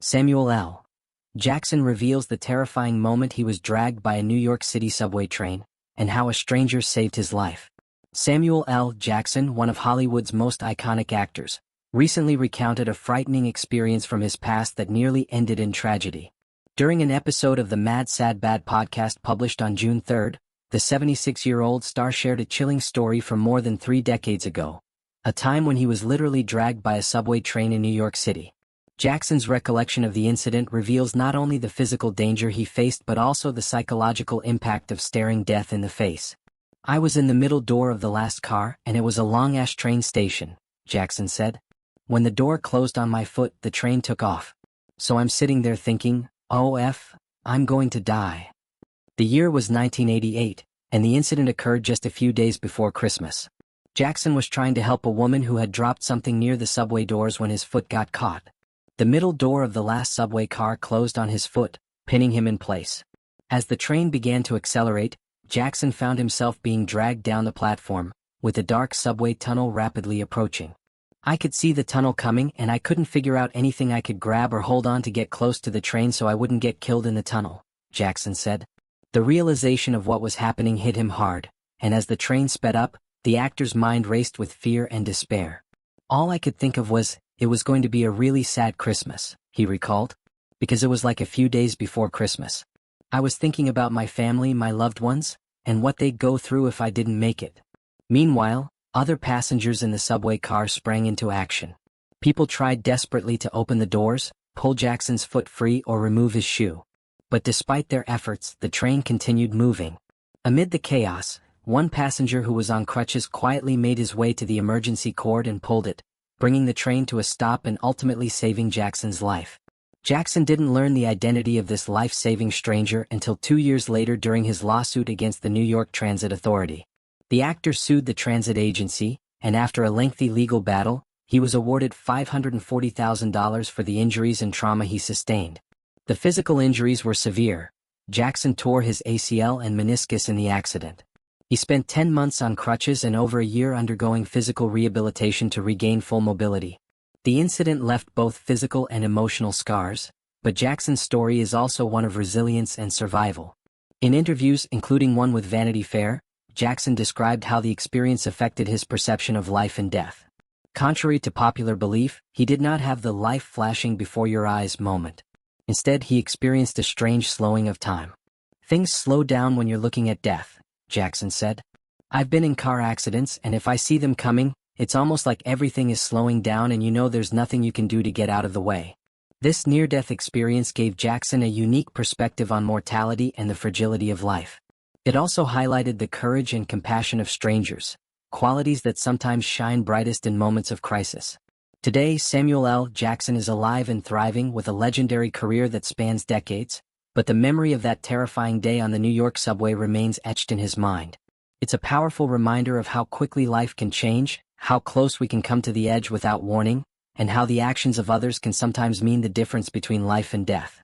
Samuel L. Jackson reveals the terrifying moment he was dragged by a New York City subway train, and how a stranger saved his life. Samuel L. Jackson, one of Hollywood's most iconic actors, recently recounted a frightening experience from his past that nearly ended in tragedy. During an episode of the Mad Sad Bad podcast published on June 3, the 76-year-old star shared a chilling story from more than 3 decades ago, a time when he was literally dragged by a subway train in New York City. Jackson's recollection of the incident reveals not only the physical danger he faced but also the psychological impact of staring death in the face. "I was in the middle door of the last car and it was a long-ass train station," Jackson said. "When the door closed on my foot, the train took off. So I'm sitting there thinking, I'm going to die." The year was 1988, and the incident occurred just a few days before Christmas. Jackson was trying to help a woman who had dropped something near the subway doors when his foot got caught. The middle door of the last subway car closed on his foot, pinning him in place. As the train began to accelerate, Jackson found himself being dragged down the platform, with the dark subway tunnel rapidly approaching. "I could see the tunnel coming and I couldn't figure out anything I could grab or hold on to get close to the train so I wouldn't get killed in the tunnel," Jackson said. The realization of what was happening hit him hard, and as the train sped up, the actor's mind raced with fear and despair. "All I could think of was, it was going to be a really sad Christmas," he recalled, "because it was like a few days before Christmas. I was thinking about my family, my loved ones, and what they'd go through if I didn't make it." Meanwhile, other passengers in the subway car sprang into action. People tried desperately to open the doors, pull Jackson's foot free or remove his shoe. But despite their efforts, the train continued moving. Amid the chaos, one passenger who was on crutches quietly made his way to the emergency cord and pulled it, bringing the train to a stop and ultimately saving Jackson's life. Jackson didn't learn the identity of this life-saving stranger until 2 years later during his lawsuit against the New York Transit Authority. The actor sued the transit agency, and after a lengthy legal battle, he was awarded $540,000 for the injuries and trauma he sustained. The physical injuries were severe. Jackson tore his ACL and meniscus in the accident. He spent 10 months on crutches and over a year undergoing physical rehabilitation to regain full mobility. The incident left both physical and emotional scars, but Jackson's story is also one of resilience and survival. In interviews, including one with Vanity Fair, Jackson described how the experience affected his perception of life and death. Contrary to popular belief, he did not have the life flashing before your eyes moment. Instead, he experienced a strange slowing of time. "Things slow down when you're looking at death," Jackson said. "I've been in car accidents, and if I see them coming, it's almost like everything is slowing down and you know there's nothing you can do to get out of the way." This near-death experience gave Jackson a unique perspective on mortality and the fragility of life. It also highlighted the courage and compassion of strangers, qualities that sometimes shine brightest in moments of crisis. Today, Samuel L. Jackson is alive and thriving with a legendary career that spans decades, but the memory of that terrifying day on the New York subway remains etched in his mind. It's a powerful reminder of how quickly life can change, how close we can come to the edge without warning, and how the actions of others can sometimes mean the difference between life and death.